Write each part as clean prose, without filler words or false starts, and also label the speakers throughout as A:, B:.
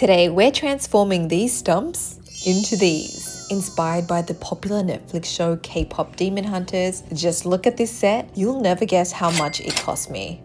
A: Today we're transforming these stumps into these. Inspired by the popular Netflix show K-pop Demon Hunters. Just look at this set, you'll never guess how much it cost me.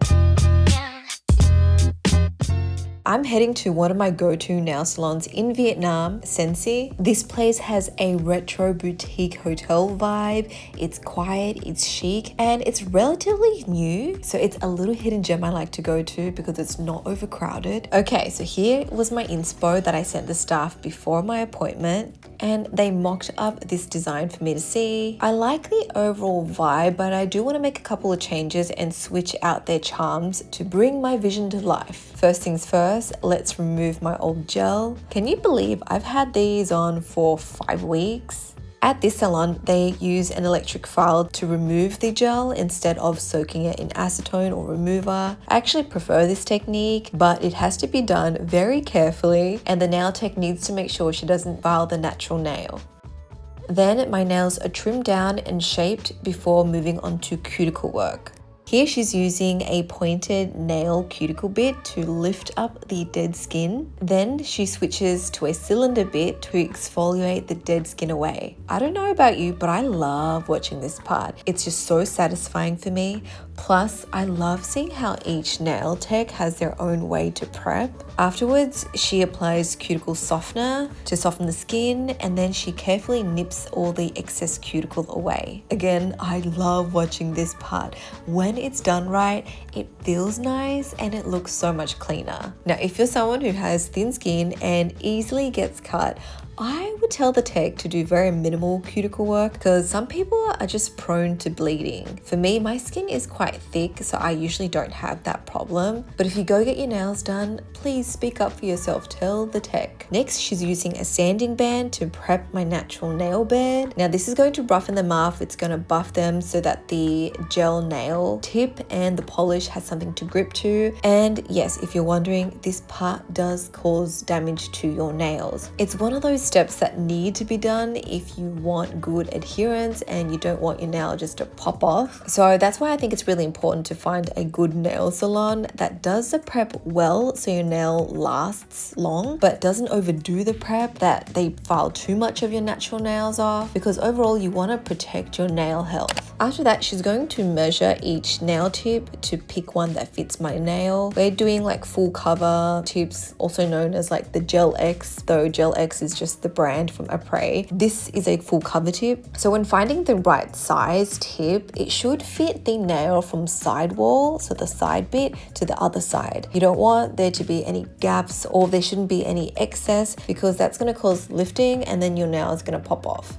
A: I'm heading to one of my go-to nail salons in Vietnam, Cence. This place has a retro boutique hotel vibe. It's quiet, it's chic, and it's relatively new. So it's a little hidden gem I like to go to because it's not overcrowded. Okay, so here was my inspo that I sent the staff before my appointment, and they mocked up this design for me to see. I like the overall vibe, but I do want to make a couple of changes and switch out their charms to bring my vision to life. First things first, let's remove my old gel. Can you believe I've had these on for 5 weeks? At this salon, they use an electric file to remove the gel instead of soaking it in acetone or remover. I actually prefer this technique, but it has to be done very carefully, and the nail tech needs to make sure she doesn't file the natural nail. Then my nails are trimmed down and shaped before moving on to cuticle work. Here she's using a pointed nail cuticle bit to lift up the dead skin. Then she switches to a cylinder bit to exfoliate the dead skin away. I don't know about you, but I love watching this part. It's just so satisfying for me. Plus, I love seeing how each nail tech has their own way to prep. Afterwards, she applies cuticle softener to soften the skin, and then she carefully nips all the excess cuticle away. Again, I love watching this part. When it's done right, it feels nice and it looks so much cleaner. Now, if you're someone who has thin skin and easily gets cut, I would tell the tech to do very minimal cuticle work because some people are just prone to bleeding. For me, my skin is quite thick, so I usually don't have that problem. But if you go get your nails done, please speak up for yourself, tell the tech. Next, she's using a sanding band to prep my natural nail bed. Now this is going to roughen them up, it's going to buff them so that the gel nail tip and the polish has something to grip to. And yes, if you're wondering, this part does cause damage to your nails. It's one of those steps that need to be done if you want good adherence and you don't want your nail just to pop off. So that's why I think it's really important to find a good nail salon that does the prep well so your nail lasts long but doesn't overdo the prep, that they file too much of your natural nails off, because overall you want to protect your nail health. After that, she's going to measure each nail tip to pick one that fits my nail. We're doing like full cover tips, also known as like the Gel X, though Gel X is just the brand from Apres. This is a full cover tip. So when finding the right size tip, it should fit the nail from side wall, so the side bit, to the other side. You don't want there to be any gaps, or there shouldn't be any excess, because that's going to cause lifting and then your nail is going to pop off.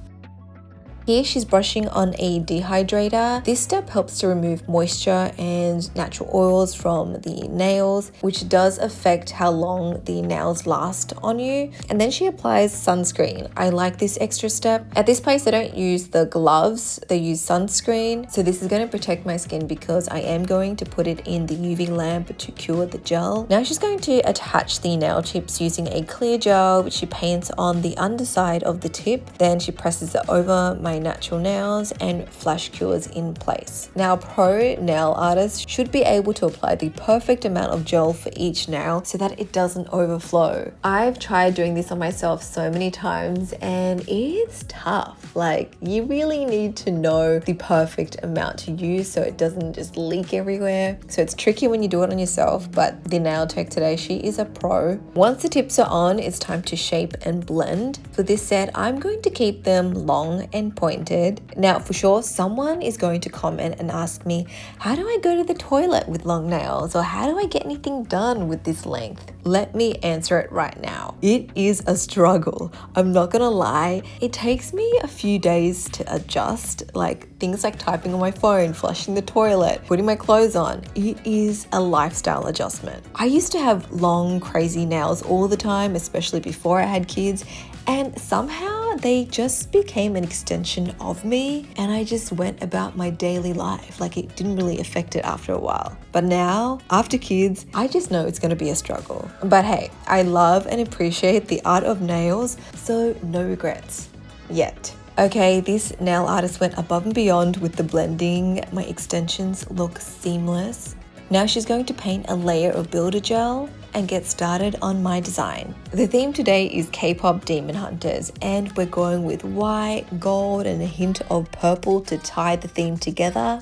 A: Here she's brushing on a dehydrator. This step helps to remove moisture and natural oils from the nails, which does affect how long the nails last on you. And then she applies sunscreen. I like this extra step. At this place, they don't use the gloves, they use sunscreen. So this is going to protect my skin because I am going to put it in the UV lamp to cure the gel. Now she's going to attach the nail tips using a clear gel, which she paints on the underside of the tip. Then she presses it over my natural nails and flash cures in place. Now, pro nail artists should be able to apply the perfect amount of gel for each nail so that it doesn't overflow. I've tried doing this on myself so many times and it's tough. Like, you really need to know the perfect amount to use so it doesn't just leak everywhere. So it's tricky when you do it on yourself, but the nail tech today, she is a pro. Once the tips are on, it's time to shape and blend. For this set, I'm going to keep them long and pointed. Now, for sure, someone is going to comment and ask me, how do I go to the toilet with long nails? Or how do I get anything done with this length? Let me answer it right now. It is a struggle. I'm not gonna lie. It takes me a few days to adjust, like things like typing on my phone, flushing the toilet, putting my clothes on. It is a lifestyle adjustment. I used to have long, crazy nails all the time, especially before I had kids, and somehow they just became an extension of me, and I just went about my daily life like it didn't really affect it after a while. But now, after kids, I just know it's going to be a struggle. But hey, I love and appreciate the art of nails, so no regrets yet. Okay, this nail artist went above and beyond with the blending. My extensions look seamless. Now she's going to paint a layer of builder gel and get started on my design. The theme today is K-pop demon hunters, and we're going with white, gold, and a hint of purple to tie the theme together.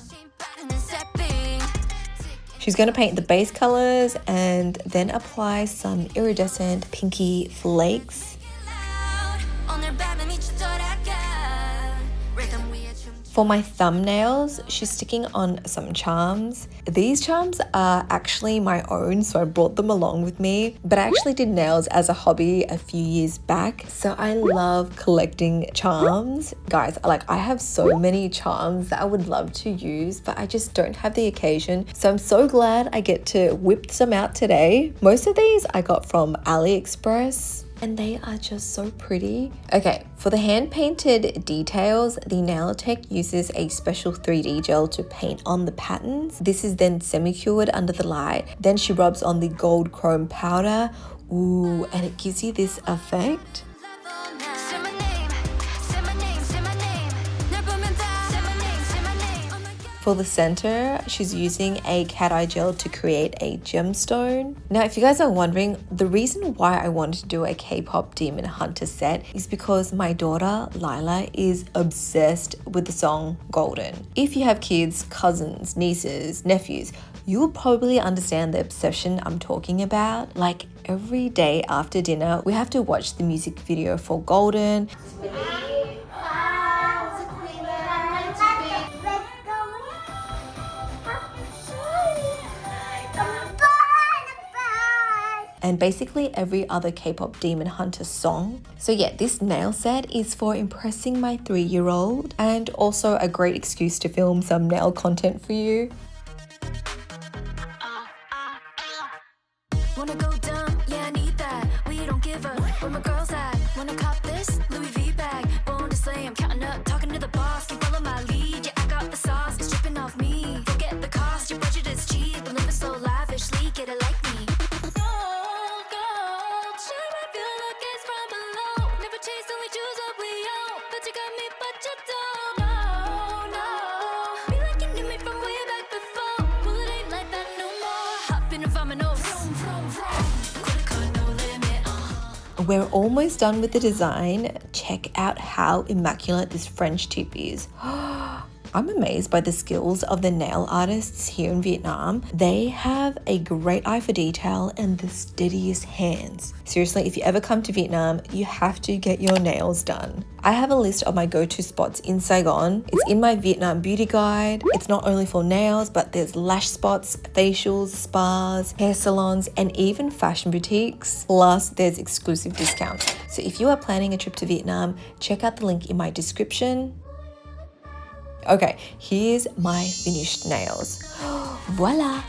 A: She's going to paint the base colors and then apply some iridescent pinky flakes. For my thumbnails, she's sticking on some charms. These charms are actually my own, so I brought them along with me, but I actually did nails as a hobby a few years back, so I love collecting charms. Guys, I have so many charms that I would love to use, but I just don't have the occasion, so I'm so glad I get to whip some out today. Most of these I got from AliExpress, and they are just so pretty. Okay, for the hand-painted details, the nail tech uses a special 3D gel to paint on the patterns. This is then semi-cured under the light. Then she rubs on the gold chrome powder. Ooh, and it gives you this effect. For the center, she's using a cat eye gel to create a gemstone. Now, if you guys are wondering, the reason why I wanted to do a K-pop demon hunter set is because my daughter, Lila, is obsessed with the song Golden. If you have kids, cousins, nieces, nephews, you will probably understand the obsession I'm talking about. Like every day after dinner, we have to watch the music video for Golden. And basically every other K-pop demon hunter song. So yeah, this nail set is for impressing my 3-year-old and also a great excuse to film some nail content for you. Wanna go dumb? Yeah, I need that. We don't give up. Where my girls at? Wanna cop this Louis V bag? Born to slay, I'm counting up, talking to the boss. Keep follow my lead, yeah, I got the sauce. It's dripping off me. Forget the cost, your budget is cheap. I'm living so lavishly, get it like me. We're almost done with the design. Check out how immaculate this French tip is. I'm amazed by the skills of the nail artists here in Vietnam. They have a great eye for detail and the steadiest hands. Seriously, if you ever come to Vietnam, you have to get your nails done. I have a list of my go-to spots in Saigon. It's in my Vietnam beauty guide. It's not only for nails, but there's lash spots, facials, spas, hair salons, and even fashion boutiques. Plus, there's exclusive discounts. So if you are planning a trip to Vietnam, check out the link in my description. Okay, here's my finished nails. Voila!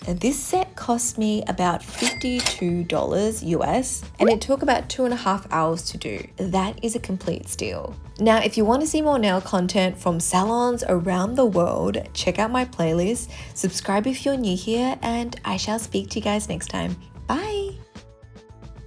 A: And this set cost me about $52 US, and it took about 2.5 hours to do. That is a complete steal. Now, if you want to see more nail content from salons around the world, check out my playlist, subscribe if you're new here, and I shall speak to you guys next time. Bye!